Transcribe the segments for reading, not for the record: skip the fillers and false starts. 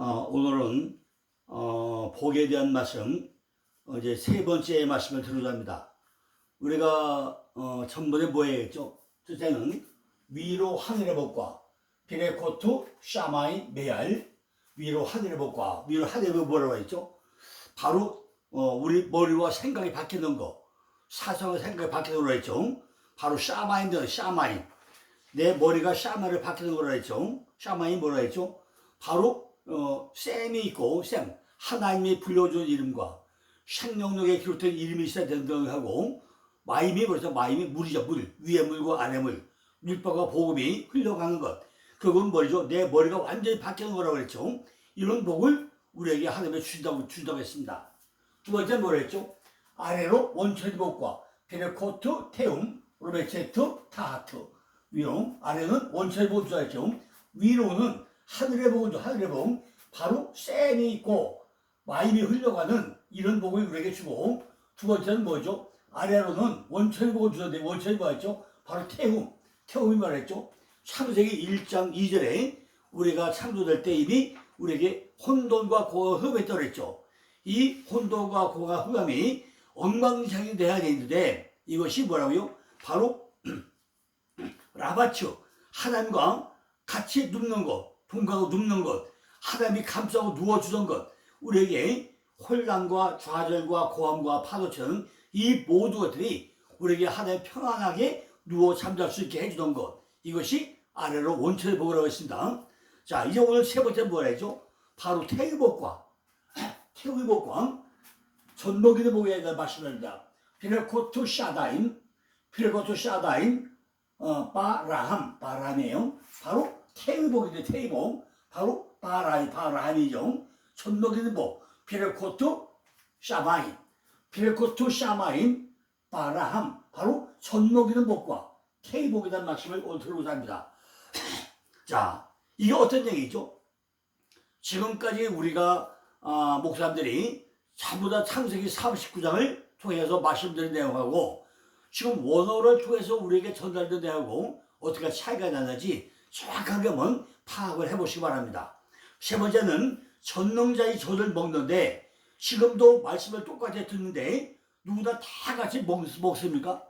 오늘은 복에 대한 말씀, 이제 세 번째 말씀을 드리려 합니다. 우리가 전번에 뭐 했죠? 주제는 위로 하늘의 복과 비레코투 샤마이 메알. 위로 하늘의 복과 위로 하늘의 복 뭐라고 했죠? 바로 우리 머리와 생각이 바뀌는 거, 사상과 생각이 바뀌는 거라 했죠. 바로 샤마인데 샤마인, 내 머리가 샤마를 바뀌는 거라 했죠. 샤마인 뭐라 했죠? 바로 샘이 있고, 샘, 하나님이 불려준 이름과 생명력에 기록된 이름이 있어야 된다고 하고, 마임이 뭐죠? 마임이 물이죠. 물, 위에 물과 아래 물, 율법과 복음이 흘러가는 것, 그건 뭐죠? 내 머리가 완전히 바뀌는 거라고 그랬죠. 이런 복을 우리에게 하나님이 준다고 했습니다. 두 번째 뭐라 했죠? 아래로 원천의 복과 베레코트 테움 로베체트 타하트. 위로, 아래는 원천의 복을 주라 했죠. 위로는 하늘의 복은 하늘의 복, 바로 샘이 있고 마임이 흘러가는 이런 복을 우리에게 주고, 두 번째는 뭐죠? 아래로는 원천의 복을 주는데, 원천이 뭐였죠? 바로 태움이 말했죠. 창세기 1장 2절에 우리가 창조될 때 이미 우리에게 혼돈과 고가 흡했다고 그랬죠. 이 혼돈과 고가 흡함이 엉망진창이 돼야 되는데, 이것이 뭐라고요? 바로 라바츠, 하나님과 같이 눕는 것, 동가고 눕는 것, 하나님이 감싸고 누워주던 것, 우리에게 혼란과 좌절과 고함과 파도처럼 이 모든 것들이 우리에게 하나님 평안하게 누워 잠잘 수 있게 해주던 것, 이것이 아래로 원천의 복이라고 했습니다. 자, 이제 오늘 세 번째 뭐라 했죠? 바로 태의 복과 전복이의 복에 대한 말씀을 합니다. 피레코투 샤다임, 바람이에요. 바로 태의 복인데, 태의 복, 바로 바람이죠. 전복이의 복, 피레코투 샤마임, 바람, 바로 전복이의 복과 태의 복에 대한 말씀을 오늘 들어보자 합니다. 자, 이게 어떤 얘기죠? 지금까지 우리가 목사님들이 전부 다 창세기 39장을 통해서 말씀드린 내용하고, 지금 원어를 통해서 우리에게 전달된 내용하고 어떻게 차이가 나는지 정확하게 한번 파악을 해보시기 바랍니다. 세 번째는 전능자의 젖을 먹는데, 지금도 말씀을 똑같이 듣는데 누구나 다 같이 먹습니까?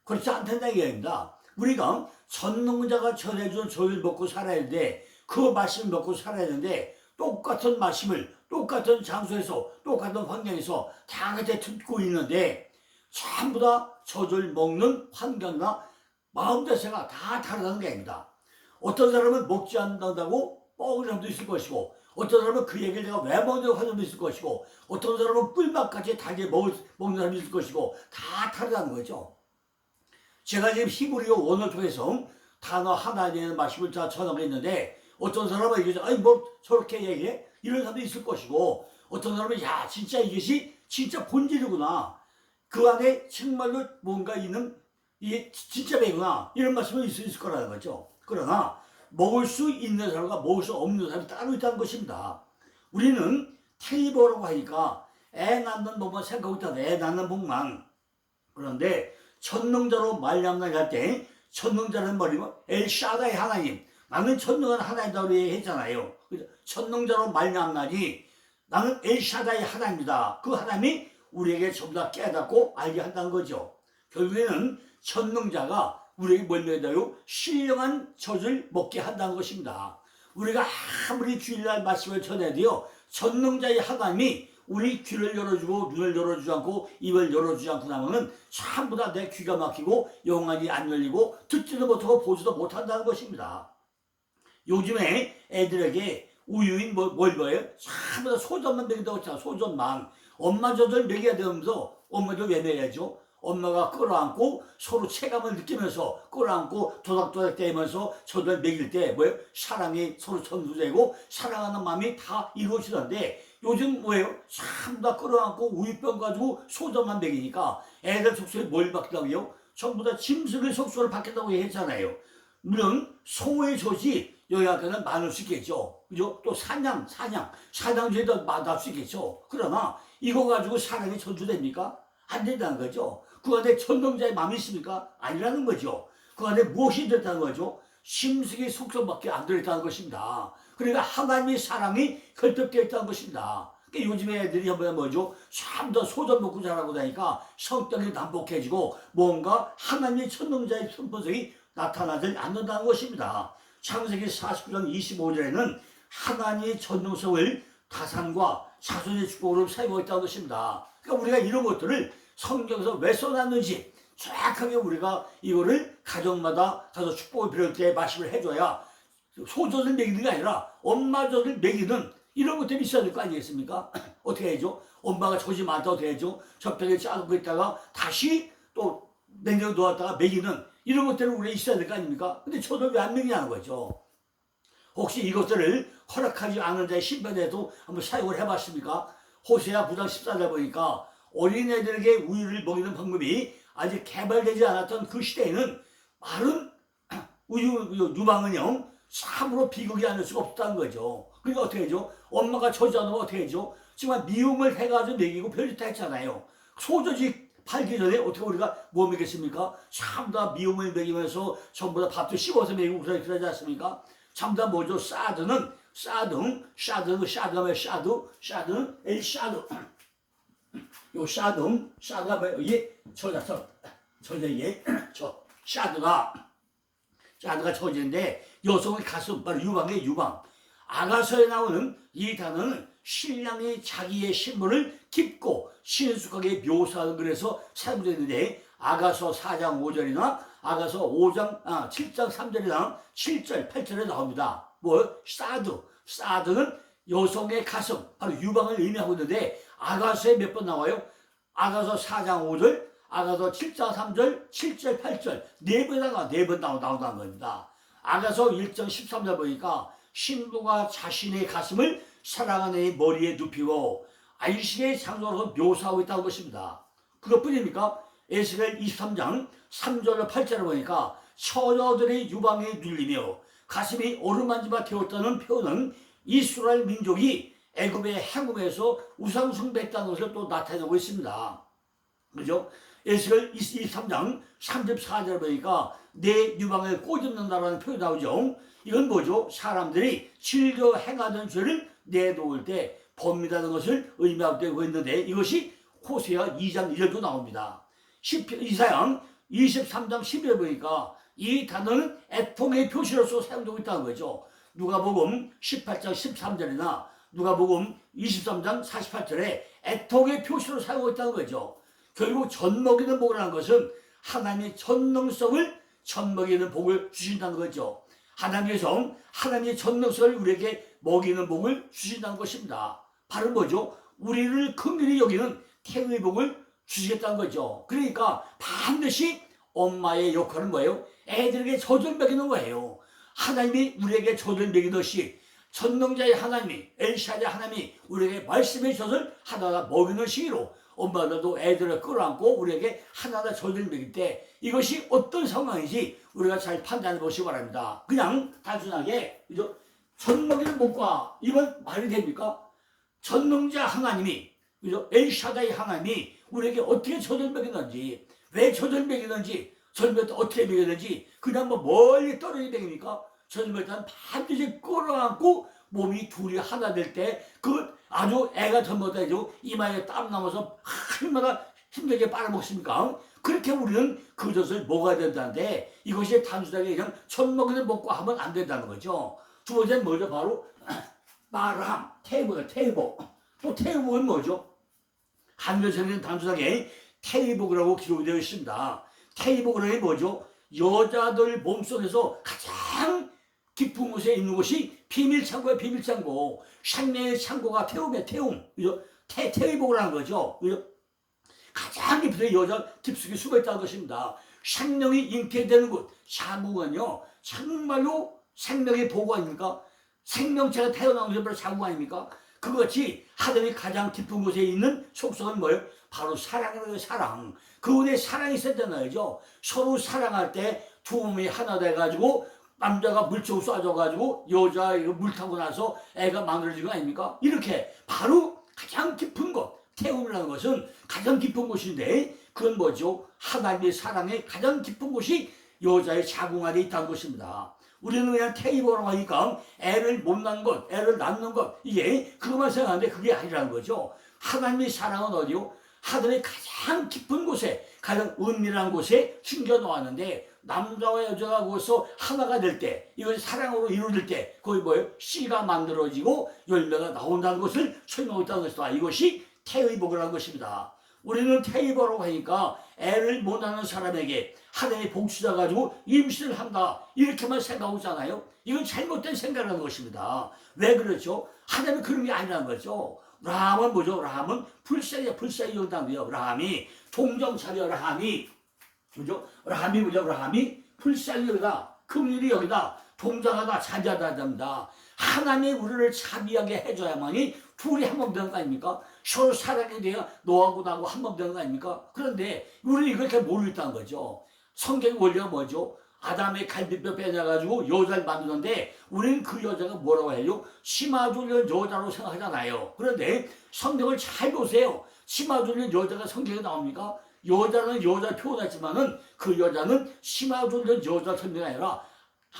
그렇지 않다는 얘기입니다. 우리가 전능자가 전해준 젖을 먹고 살아야 되는데, 그 말씀을 먹고 살아야 되는데, 똑같은 말씀을 똑같은 장소에서 똑같은 환경에서 다 같이 듣고 있는데, 전부 다 젖을 먹는 환경과 마음자세가 다 다르다는 게 아닙니다. 어떤 사람은 먹지 않는다고 뻐근한 사람도 있을 것이고, 어떤 사람은 그 얘기를 내가 왜 먹냐고 하는 사람도 있을 것이고, 어떤 사람은 꿀맛까지 달게 먹는 사람이 있을 것이고, 다 다르다는 거죠. 제가 지금 히브리어 원어를 통해서 단어 하나에 대한 말씀을 다 전하고 있는데, 어떤 사람은 얘기해서 아니 뭐 저렇게 얘기해? 이런 사람도 있을 것이고, 어떤 사람은 야 진짜 이것이 진짜 본질이구나, 그 안에 정말로 뭔가 있는 이게 진짜 배구나, 이런 말씀이 있을 거라는 거죠. 그러나 먹을 수 있는 사람과 먹을 수 없는 사람이 따로 있다는 것입니다. 우리는 테이버라고 하니까 애 낳는 법만 생각하고 있다. 애 낳는 법만. 그런데 전능자로 말미암나 할 때, 전능자는 뭐냐면 엘샤다의 하나님, 나는 전능한 하나님이라고 했잖아요. 전능자로 말미암나니 나는 엘샤다의 하나님이다. 그 하나님이 우리에게 전부 다 깨닫고 알게 한다는 거죠. 결국에는 전능자가 우리에게 뭘 먹여요? 신령한 젖을 먹게 한다는 것입니다. 우리가 아무리 주일날 말씀을 전해도요, 전능자의 하나님이 우리 귀를 열어주고 눈을 열어주지 않고 입을 열어주지 않고 나면은 전부 다 내 귀가 막히고 영안이 안 열리고 듣지도 못하고 보지도 못한다는 것입니다. 요즘에 애들에게 우유인 뭘 뭐예요? 전부 다 소젖만 먹인다고 했잖아. 소젖만. 엄마 젖을 먹여야 되면서 엄마들 왜 먹여야죠? 엄마가 끌어안고 서로 체감을 느끼면서 끌어안고 도닥도닥 대면서 젖을 먹일 때 뭐예요? 사랑이 서로 전수되고 사랑하는 마음이 다 이루어지던데, 요즘 뭐예요? 전부 다 끌어안고 우유병 가지고 소젖만 먹이니까 애들 속속에 뭘 받겠다고요? 전부 다 짐승의 속속을 받겠다고 했잖아요. 물론 소의 젖이 영양가는 많을 수 있겠죠. 그죠? 또 사냥제도 많을 수 있겠죠. 그러나 이거 가지고 사랑이 전수됩니까? 안 된다는 거죠. 그 안에 전능자의 마음이 있습니까? 아니라는 거죠. 그 안에 무엇이 들었다는 거죠? 심승의 속성밖에 안 들었다는 것입니다. 그러니까 하나님의 사랑이 결핍되어 있다는 것입니다. 그러니까 요즘에 애들이 보면 뭐죠? 참 더 소전 먹고 자라고 다니까 성격이 난폭해지고 뭔가 하나님의 천능자의 선포성이 나타나지 않는다는 것입니다. 창세기 49장 25절에는 하나님의 전능성을 다산과 자손의 축복으로 사용하고 있다는 것입니다. 그러니까 우리가 이런 것들을 성경에서 왜 써놨는지 정확하게 우리가 이거를 가정마다 가서 축복을 빌을 때 말씀을 해줘야 소젖을 먹이는 게 아니라 엄마 젖을 먹이는 이런 것들이 있어야 될 거 아니겠습니까? 어떻게 해야죠? 엄마가 젖이 많다 어떻게 해야죠? 젖병에 짜놓고 있다가 다시 또 냉장고에 놓았다가 먹이는 이런 것들은 우리가 있어야 될 거 아닙니까? 근데 젖을 왜 안 먹이냐는 거죠. 혹시 이것들을 허락하지 않은 자의 심판에도 한번 사용을 해봤습니까? 호세아 9장 14절 보니까 어린애들에게 우유를 먹이는 방법이 아직 개발되지 않았던 그 시대에는 마른 우유 유방은요 참으로 비극이 아닐 수가 없다는 거죠. 그러니까 어떻게 하죠? 엄마가 젖이 안 오면 어떻게 하죠? 정말 미움을 해가지고 먹이고 별짓 다 했잖아요. 소젖이 팔기 전에 어떻게 우리가 뭐 먹겠습니까? 전부 다 미움을 먹이면서 전부 다 밥도 씹어서 먹이고 그러지 않습니까? 전부 다 뭐죠? 샤드는 요 샤드가 뭐예요? 예, 샤드가 처제인데 여성의 가슴, 바로 유방의 유방. 아가서에 나오는 이 단어는 신랑이 자기의 신분을 깊고 신숙하게 묘사하는 글에서 사용되는데 아가서 4장 5절이나 아가서 7장 3절이나 7절, 8절에 나옵니다. 사드는 여성의 가슴, 바로 유방을 의미하고 있는데 아가서에 몇 번 나와요? 아가서 4장 5절, 아가서 7장 3절, 7절, 8절 네 번 나온다는 겁니다. 아가서 1장 13절 보니까 신부가 자신의 가슴을 사랑하는 머리에 눕히고 안식의 장소로 묘사하고 있다는 것입니다. 그것뿐입니까? 에스겔 23장 3절로 8절을 보니까 처녀들의 유방에 눌리며 가슴이 어루만지마 되었다는 표현은 이스라엘 민족이 애굽의 행음에서 우상 숭배했다는 것을 또 나타내고 있습니다. 그죠? 에스겔 23장 34절 보니까 내 유방을 꼬집는다라는 표현이 나오죠. 이건 뭐죠? 사람들이 즐겨 행하던 죄를 내놓을 때 범이라는 것을 의미하고 있는데 이것이 호세아 2장 1절도 나옵니다. 이사야 23장 11절 보니까 이 단어는 애통의 표시로서 사용되고 있다는 거죠. 누가복음 18장 13절이나 누가복음 23장 48절에 애통의 표시로 사용하고 있다는 거죠. 결국 젖먹이는 복이라는 것은 하나님의 전능성을 젖먹이는 복을 주신다는 거죠. 하나님께서 하나님의 전능성을 우리에게 먹이는 복을 주신다는 것입니다. 바로 뭐죠? 우리를 긍휼히 여기는 태의 복을 주시겠다는 거죠. 그러니까 반드시 엄마의 역할은 뭐예요? 애들에게 젖을 먹이는 거예요. 하나님이 우리에게 젖을 먹이듯이 전능자의 하나님이 엘샤의 하나님이 우리에게 말씀의 젖을 하나하나 먹이는 시기로 엄마들도 애들을 끌어안고 우리에게 하나하나 젖을 먹일 때 이것이 어떤 상황인지 우리가 잘 판단해 보시기 바랍니다. 그냥 단순하게 젖 먹이는 복과 이건 말이 됩니까? 전능자 하나님이 그죠? 엘샤다의 하나님이 우리에게 어떻게 젖을 먹이는지 왜 젖을 먹이는지 젖을 먹일 때 어떻게 먹이는지 그냥 뭐 멀리 떨어져 먹입니까? 젖을 먹일 때는 반드시 끌어안고 몸이 둘이 하나 될 때 그 아주 애가 젖먹어가지고 이마에 땀 나면서 얼마나 힘들게 빨아먹습니까? 그렇게 우리는 그 젖을 먹어야 된다는데 이것이 단순하게 그냥 젖 먹이는 먹고 하면 안 된다는 거죠. 두 번째는 뭐죠? 바로 마람, 태복. 또 태복은 뭐죠? 한글에서는 단순하게 태복이라고 기록이 되어 있습니다. 태복이라는 게 뭐죠? 여자들 몸속에서 가장 깊은 곳에 있는 곳이 비밀창고예요. 비밀창고. 생명의 창고가 태움이에요. 태움. 그죠? 태복을 하는 거죠. 그죠? 가장 깊은 여자 깊숙이 숨어있다는 것입니다. 생명이 잉태되는 곳. 자궁은요. 정말로 생명의 보고 아닙니까? 생명체가 태어나는 것이 바로 자궁 아닙니까? 그것이 하늘이 가장 깊은 곳에 있는 속성은 뭐예요? 바로 사랑이라는 거예요. 사랑. 그분의 사랑이 있었잖아요. 서로 사랑할 때 두 몸이 하나 돼가지고 남자가 물총 쏴줘가지고 여자 이거 물 타고 나서 애가 만들어진 거 아닙니까? 이렇게 바로 가장 깊은 곳. 태움이라는 것은 가장 깊은 곳인데 그건 뭐죠? 하나님의 사랑의 가장 깊은 곳이 여자의 자궁 안에 있다는 것입니다. 우리는 그냥 테이버라고 하니까 애를 못 낳는 것, 애를 낳는 것, 이게 그것만 생각하는데 그게 아니라는 거죠. 하나님의 사랑은 어디요? 하늘의 가장 깊은 곳에, 가장 은밀한 곳에 숨겨 놓았는데, 남자와 여자가 거기서 하나가 될 때, 이것이 사랑으로 이루어질 때, 거기 뭐예요? 씨가 만들어지고 열매가 나온다는 것을 설명하고 있다는 것이다. 이것이 태의 복이라는 것입니다. 우리는 테이버라고 하니까 애를 못 낳는 사람에게 하나님의 복수자 가지고 임신을 한다, 이렇게만 생각하고 있잖아요. 이건 잘못된 생각이라는 것입니다. 왜 그렇죠? 하나님은 그런 게 아니라는 거죠. 라함은 뭐죠? 라함은 불쌍이야. 불쌍히 여긴다고요. 라함이 동정차려. 라함이 그죠? 라함이 뭐죠? 라함이 불쌍히 여기다, 긍휼히 여기다, 동정하다, 자비하다 합니다. 하나님이 우리를 자비하게 해줘야만이 둘이 한 번 되는 거 아닙니까? 서로 사랑이 돼야 너하고 나하고 한 번 되는 거 아닙니까? 그런데 우리는 이걸 잘 모르고 있다는 거죠. 성경의 원리가 뭐죠? 아담의 갈비뼈 빼내가지고 여자를 만드는데 우리는 그 여자가 뭐라고 해요? 심아줄린 여자로 생각하잖아요. 그런데 성경을 잘 보세요. 심아줄린 여자가 성경에 나옵니까? 여자는 여자 표현하지만은 그 여자는 심아줄린 여자 설명이 아니라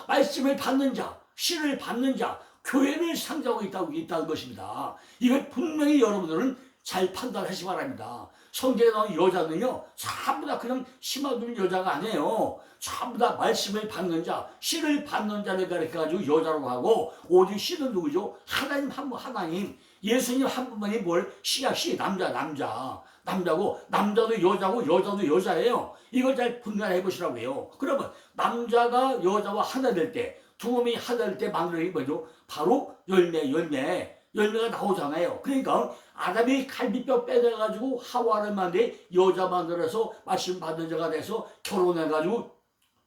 말씀을 받는 자, 씨를 받는 자, 교회를 상징하고 있다는 것입니다. 이걸 분명히 여러분들은 잘 판단하시기 바랍니다. 성경에 나온 여자는요, 전부 다 그냥 심어둔 여자가 아니에요. 전부 다 말씀을 받는 자, 씨를 받는 자를 가르쳐가지고 여자라고 하고, 오직 씨는 누구죠? 하나님 한 분, 하나님. 예수님 한 분만이 뭘? 씨야, 씨, 남자고, 남자도 여자고, 여자도 여자예요. 이걸 잘 분간해 보시라고 해요. 그러면 남자가 여자와 하나 될 때, 두 몸이 하나 될 때 만들어진 뭐죠? 바로 열매가 나오잖아요. 그러니까 아담이 갈비뼈 빼내가지고 하와를 만들 여자 만들어서 말씀 받은 자가 돼서 결혼해가지고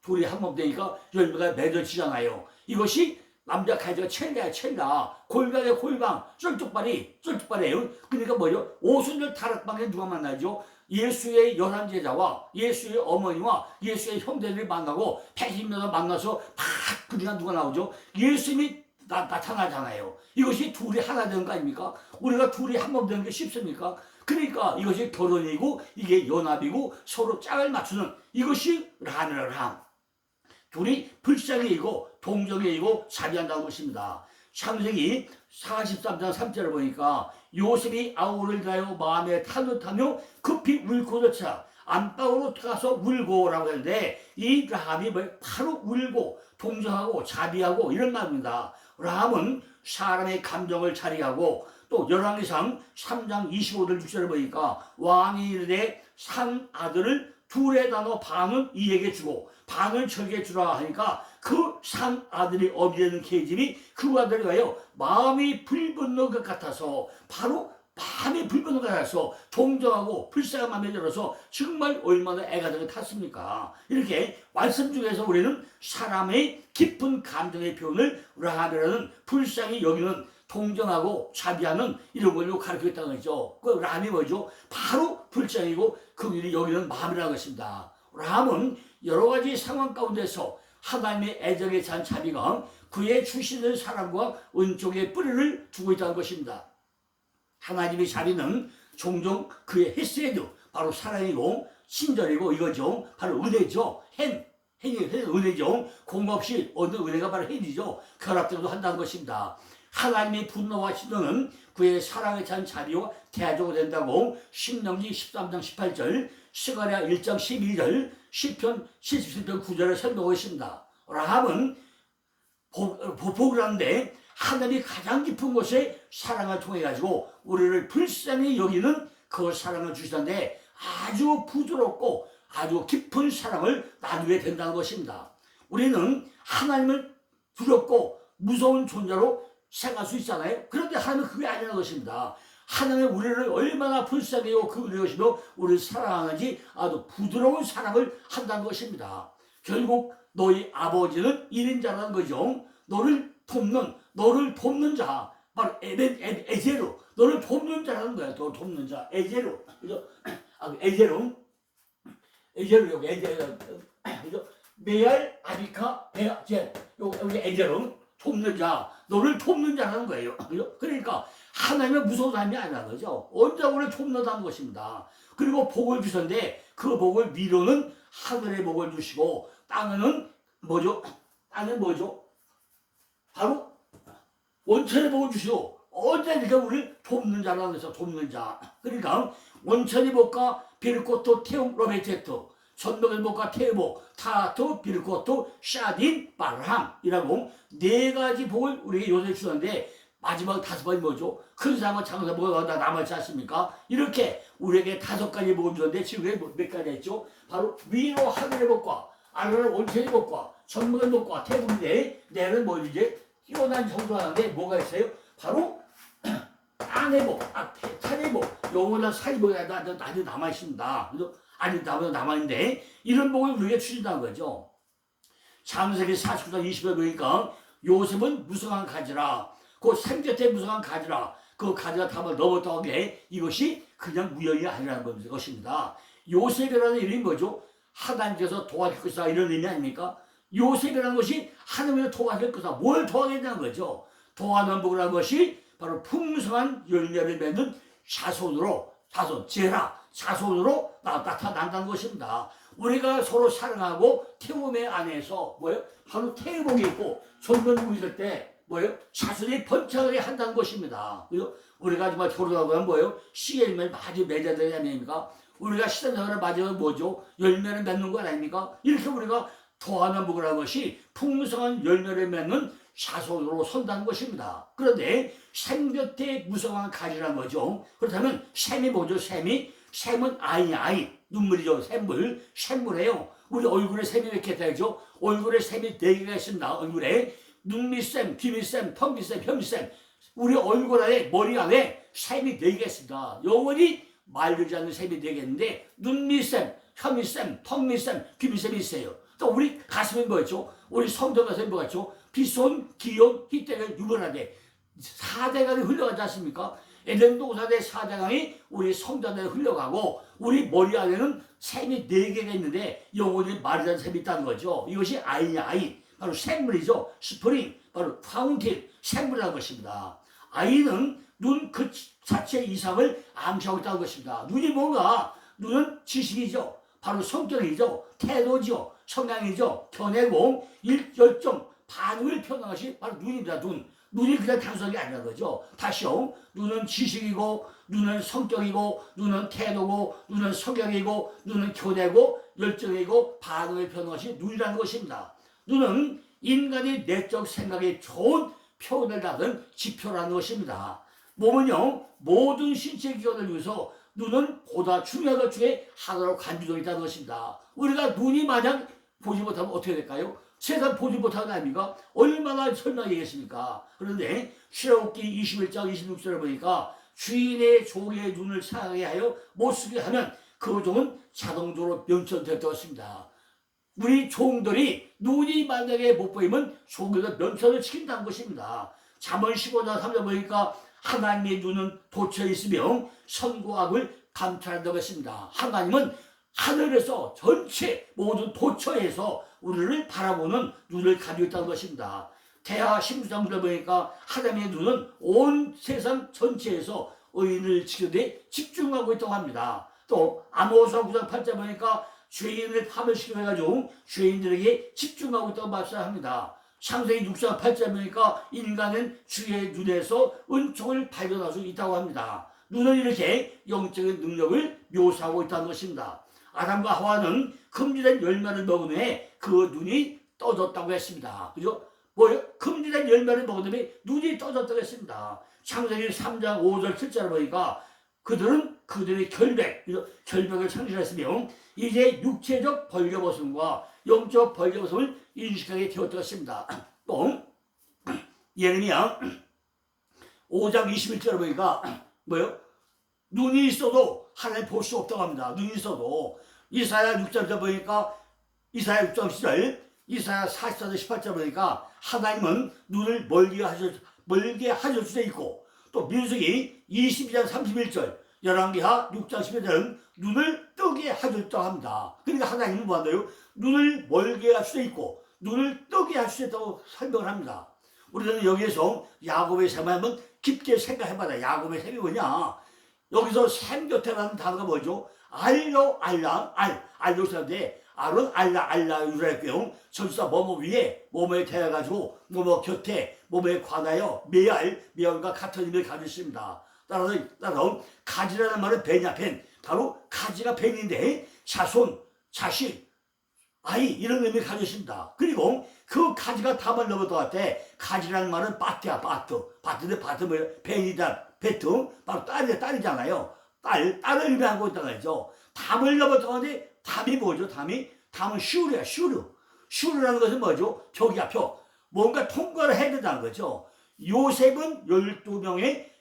둘이 한 몸 되니까 열매가 맺어지잖아요. 이것이 남자 가지가 첼라 골방의 골방 쫄뚝발이에요. 그러니까 뭐죠? 오순절 다락방에 누가 만나죠? 예수의 11제자와 예수의 어머니와 예수의 형제들이 만나고 120명을 만나서 막 그냥 누가 나오죠? 예수님이 나타나잖아요. 이것이 둘이 하나 되는 거 아닙니까? 우리가 둘이 한 번 되는 게 쉽습니까? 그러니까 이것이 결혼이고 이게 연합이고 서로 짝을 맞추는, 이것이 람. 둘이 불쌍히이고 동정이고 자비한다는 것입니다. 창세기 43장 3절을 보니까 요셉이 아우를 다하여 마음에 타듯하며 급히 울고조차 안방으로 가서 울고라고 하는데, 이 라함이 바로 울고 동정하고 자비하고 이런 말입니다. 라함은 사람의 감정을 자리하고, 또 열왕기상 3장 25절 6절을 보니까 왕이 이르되 산 아들을 둘에 나눠 반은 이에게 주고 반은 저에게 주라 하니까 그 산 아들이 어디에는 계집이 그 아들이 와요 마음이 불붙는 것 같아서, 바로 마음이 불붙는 것 같아서 동정하고 불쌍한 마음에 들어서 정말 얼마나 애가 되게 탔습니까? 이렇게 말씀 중에서 우리는 사람의 깊은 감정의 표현을 라함이라는 불쌍히 여기는, 동정하고 자비하는 이런 걸로 가르쳤다는 거죠. 그 라함이 뭐죠? 바로 불쌍이고 긍휼히 여기는 마음이라는 것입니다. 라함은 여러 가지 상황 가운데서 하나님의 애정에 찬 자비가 그의 주시는 사랑과 은총의 뿌리를 두고 있다는 것입니다. 하나님의 자비는 종종 그의 헤세드, 바로 사랑이고 친절이고 이거죠. 바로 은혜죠. 은혜죠. 공부 없이 얻는 은혜가 바로 헨이죠. 결합되어도 한다는 것입니다. 하나님의 분노와 진노는 그의 사랑에 찬 자비와 대조가 된다고 신명기 13장 18절, 스가랴 1장 12절, 시편 77편 9절을 설명하고 있습니다. 라함은 복을 하는데 하나님이 가장 깊은 곳에 사랑을 통해 가지고 우리를 불쌍히 여기는 그 사랑을 주시는데 아주 부드럽고 아주 깊은 사랑을 나누게 된다는 것입니다. 우리는 하나님을 두렵고 무서운 존재로 생각할 수 있잖아요. 그런데 하나님은 그게 아니라는 것입니다. 하나님은 우리를 얼마나 불쌍히 여기고 그리우시며 우리를 사랑하는지 아주 부드러운 사랑을 한다는 것입니다. 결국 너희 아버지는 1인자라는 거죠. 너를 돕는 자, 바로 에제로, 너를 돕는 자라는 거야. 너 돕는 자, 에제로, 그죠? 에제로, 그죠? 메알 아비카 베아제, 여기 에제로, 돕는 자, 너를 돕는 자라는 거예요. 그죠? 그러니까 하나님의 무서운 사람이 아니라는 거죠. 언제 우리를 돕는다는 것입니다. 그리고 복을 주셨는데 그 복을 위로는 하늘의 복을 주시고 땅은 뭐죠? 땅은 뭐죠? 바로 원천의 복을 주시오. 언제니까 우리를 돕는 자라는 데서 돕는 자. 그러니까 원천의 복과 비르코토 테움 로베테토, 전복의 복과 테보 타토 비르코토 샤딘 바람이라고 네 가지 복을 우리에게 요새 주는데 마지막 다섯 번이 뭐죠? 큰 상과 작은 상과 남아있지 않습니까? 이렇게 우리에게 다섯 가지 복을 주는데 지금 몇 가지 했죠? 바로 위로 하늘의 복과 아래로 원천의 복과 전복의 복과 태국인데 내는 뭐 이제 뛰어난 정도가 하는데 뭐가 있어요? 바로 땅의 복, 탄의 복, 영원한 사이복이 아직 남아있습니다. 그래서 아직 남아있는데 이런 복을 우리에게 주신다는 거죠. 창세기 49장 20절 보니까 요셉은 무성한 가지라, 그 생곁에 무성한 가지라, 그 가지가 담을 넘었다고 게 이것이 그냥 우연이 아니라는 것입니다. 요셉이라는 이름이 뭐죠? 하나님께서 도와줄 것이다 이런 의미 아닙니까? 요셉이라는 것이 하나님께서 도와줄 것이다. 뭘 도와겠다는 거죠? 도와는 복이라는 것이 바로 풍성한 열매를 맺는 자손으로, 자손으로 나타난다는 것입니다. 우리가 서로 사랑하고 태움의 안에서 뭐예요? 바로 태복이 있고 존경이 있을 때 뭐예요? 자손이 번창하게 한다는 것입니다. 그래서 우리가 정말 결혼하고 하면 뭐예요? 씨 열매를 많이 맺어야 되지 않습니까? 우리가 신앙생활을 맞으면 뭐죠? 열매를 맺는 거 아닙니까? 이렇게 우리가 도하는 복이라는 것이 풍성한 열매를 맺는 자손으로 선다는 것입니다. 그런데 샘 곁에 무성한 가지라는 거죠. 그렇다면 샘이 뭐죠? 샘은 아이, 눈물이죠. 샘물이에요. 우리 얼굴에 샘이 이렇게 되죠. 얼굴에 샘이 4개가 있습니다. 얼굴에 눈밑샘, 귀밑샘, 턱밑샘, 혀밑샘. 우리 얼굴 안에, 머리 안에 샘이 4개가 있습니다. 영원히 말리지 않는 샘이 4개 있는데 눈밑샘, 혀밑샘, 턱밑샘, 귀밑샘이 있어요. 또 우리 가슴이 뭐였죠? 우리 성전 가슴이 뭐였죠? 비손, 기온, 희때를 유별하게 4대강이 흘러가지 않습니까? 에덴 동산의 4대강이 우리 성전에 흘러가고 우리 머리 안에는 샘이 4개가 있는데 영원히 마르지 않는 샘이 있다는 거죠. 이것이 아이. 바로 샘물이죠. 스프링, 바로 파운틴, 샘물이라는 것입니다. 아이는 눈 그 자체 이상을 암시하고 있다는 것입니다. 눈이 뭔가? 눈은 지식이죠. 바로 성격이죠. 태도죠. 성향이죠. 견해고 열정, 반응을 표현한 것이 바로 눈입니다. 눈이 그냥 단순한 게 아니라는 거죠. 다시요. 눈은 지식이고, 눈은 성격이고, 눈은 태도고, 눈은 성격이고, 눈은 교대고, 열정이고, 반응을 표현한 것이 눈이라는 것입니다. 눈은 인간의 내적 생각에 좋은 표현을 받은 지표라는 것입니다. 몸은요, 모든 신체 기관을 위해서 눈은 보다 중요한 것 중에 하나로 간주되어 있다는 것입니다. 우리가 눈이 만약 보지 못하면 어떻게 될까요? 세상 보지 못하는 거 아닙니까? 얼마나 설명하겠습니까? 그런데 출애굽기 21장 26절을 보니까 주인의 종의 눈을 상하게 하여 못 쓰게 하면 그 종은 자동적으로 면천되었다고 했습니다. 우리 종들이 눈이 만약에 못 보이면 종들도 면천을 시킨다는 것입니다. 잠언 15장 3절 보니까 하나님의 눈은 돋쳐 있으며 선과 악을 감찰한다고 했습니다. 하나님은 하늘에서 전체 모든 도처에서 우리를 바라보는 눈을 가지고 있다는 것입니다. 대하 19장 보니까 하나님의 눈은 온 세상 전체에서 의인을 지키는데 집중하고 있다고 합니다. 또 아모스 9장 8절 보니까 죄인을 파멸시켜가지고 죄인들에게 집중하고 있다고 말씀합니다. 창세기 6장 8절 보니까 인간은 주의 눈에서 은총을 발견할 수 있다고 합니다. 눈은 이렇게 영적인 능력을 묘사하고 있다는 것입니다. 아담과 하와는 금지된 열매를 먹은 후에 그 눈이 떠졌다고 했습니다. 그죠? 뭐예요? 금지된 열매를 먹은 후에 눈이 떠졌다고 했습니다. 창세기 3장 5절 7절 보니까 그들은 그들의 결백을 상실했으며 이제 육체적 벌거벗음과 영적 벌거벗음을 인식하게 되었다고 했습니다. 또 예레미야 5장 21절 보니까 뭐예요? 눈이 있어도 하나님 볼 수 없다고 합니다. 눈이 있어도 이사야 6장 보니까 이사야 6장 10절 이사야 44장 18절 보니까 하나님은 눈을 멀게 하실 수도 있고 또 민수기 22장 31절 열왕기하 6장 11절은 눈을 뜨게 하셨다고 합니다. 그러니까 하나님은 뭐한다요? 눈을 멀게 할 수도 있고 눈을 뜨게 할 수도 있다고 설명을 합니다. 우리는 여기에서 야곱의 셈을 한번 깊게 생각해봐라. 야곱의 셈이 뭐냐? 여기서 셈 곁에라는 단어가 뭐죠? 알로 쓰는데 알은 알라 유라했고요. 전사 뭐뭐 위에 뭐뭐에 대해가지고 뭐뭐 곁에 뭐뭐에 관하여 메알과 같은 의미를 가지고 있습니다. 따라서 가지라는 말은 벤이야. 벤. 바로 가지가 벤인데 자손, 자식, 아이 이런 의미를 가지고 있습니다. 그리고 그 가지가 답을 넘어갈 때 가지라는 말은 바트야. 바트인데 바트 뭐예요? 벤이다. 베트. 바로 딸이잖아요. 딸을 의미하고 있다고 했죠. 담을 넘어가는데 담이 뭐죠? 담은 슈르야. 슈르라는 것은 뭐죠? 표기야. 표. 뭔가 통과를 해야 된다는 거죠. 요셉은 12명의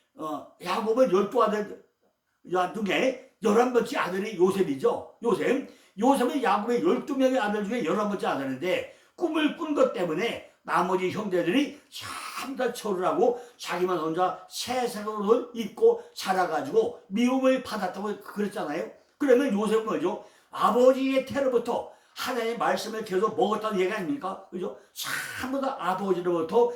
야곱은 12아들 중에 11번째 아들이 요셉이죠. 요셉은 야곱의 12명의 아들 중에 11번째 아들인데 꿈을 꾼 것 때문에 나머지 형제들이 참다 철을 자기만 혼자 세상을 입고 살아가지고 미움을 받았다고 그랬잖아요. 그러면 요셉은 뭐죠? 아버지의 태로부터 하나님의 말씀을 계속 먹었다는 얘기 아닙니까? 그죠? 전부 다 아버지로부터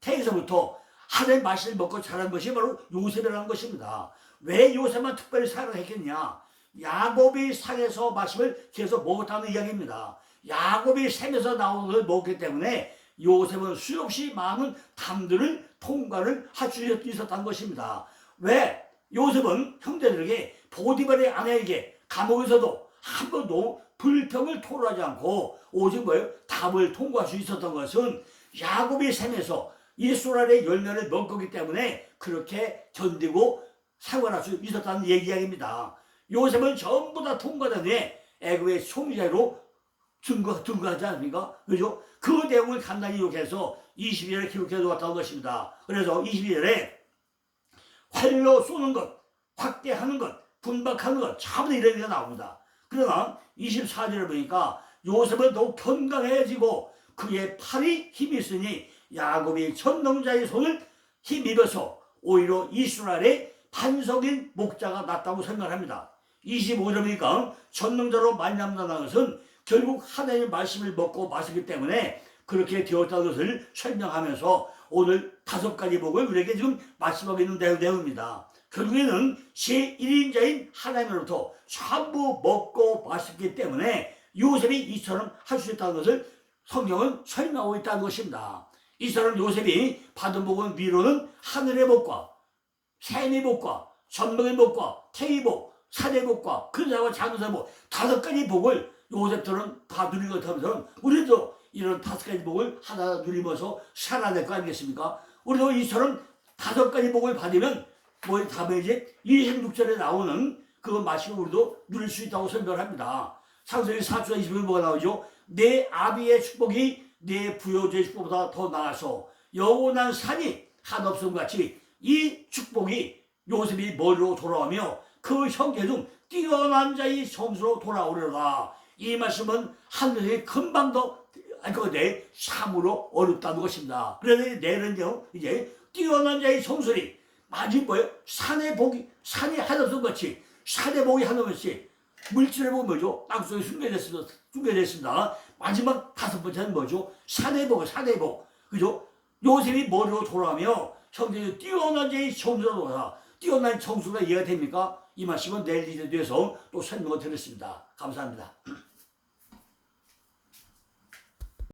태에서부터 하나님의 말씀을 먹고 자란 것이 바로 요셉이라는 것입니다. 왜 요셉만 특별히 사랑했겠냐? 야곱이 상에서 말씀을 계속 먹었다는 이야기입니다. 야곱이 샘에서 나온 것을 먹기 때문에 요셉은 수없이 많은 담들을 통과를 할 수 있었다는 것입니다. 왜? 요셉은 형제들에게 보디발의 아내에게 감옥에서도 한 번도 불평을 토로하지 않고 오직 뭐예요? 답을 통과할 수 있었던 것은 야곱이 샘에서 이스라엘의 열매를 먹었기 때문에 그렇게 견디고 생활할 수 있었다는 이야기입니다. 요셉은 전부 다 통과된 후에 애굽의 총리로 증거하지 않습니까? 그죠? 그 내용을 간단히 기록해서 22절에 기록해 놓았다는 것입니다. 그래서 22절에 활로 쏘는 것, 확대하는 것, 분박하는 것, 전부 이런 얘기가 나옵니다. 그러나 24절에 보니까 요셉은 더욱 건강해지고 그의 팔이 힘이 있으니 야곱이 천농자의 손을 힘입어서 오히려 이스라엘의 반석인 목자가 났다고 설명합니다. 25절에 보니까 천농자로 말미암는 것은 결국 하나님의 말씀을 먹고 마시기 때문에 그렇게 되었다는 것을 설명하면서 오늘 5가지 복을 우리에게 지금 말씀하고 있는 내용입니다. 결국에는 제1인자인 하나님으로부터 전부 먹고 마셨기 때문에 요셉이 이처럼 할 수 있다는 것을 성경은 설명하고 있다는 것입니다. 이처럼 요셉이 받은 복은 위로는 하늘의 복과 샘의 복과 전복의 복과 태의 복, 사대의 복과 근사와 장사의 복 5가지 복을 요셉들은 다 누린 것처럼 우리도 이런 5가지 복을 하나 누리면서 살아야 될 거 아니겠습니까? 우리도 이처럼 5가지 복을 받으면 뭐 다음에 이제 26절에 나오는 그거 마시고 우리도 누릴 수 있다고 설명을 합니다. 창세기 4장 20절에 뭐가 나오죠? 내 아비의 축복이 내 부여자의 축복보다 더 나아서 영원한 산이 한없음 같이 이 축복이 요셉이 머리로 돌아오며 그 형제 중 뛰어난 자의 성수로 돌아오려다. 이 말씀은 하늘에 금방 더 알거든요. 참으로 어렵다는 것입니다. 그래서 내일은요 이제 뛰어난 자의 성술이 마지 뭐예요? 산의 복이 산이 한없음 같이 산의 복이 한없이 물질의 복은 뭐죠? 땅속에 숨겨졌습니다. 마지막 5번째는 뭐죠? 산의 복, 그죠? 요셉이 머리로 돌아오며 형제의 뛰어난 자의 성수로 돌아와. 뛰어난 성수가 이해가 됩니까? 이 말씀은 내일 이제 돼서 또 설명을 드렸습니다. 감사합니다.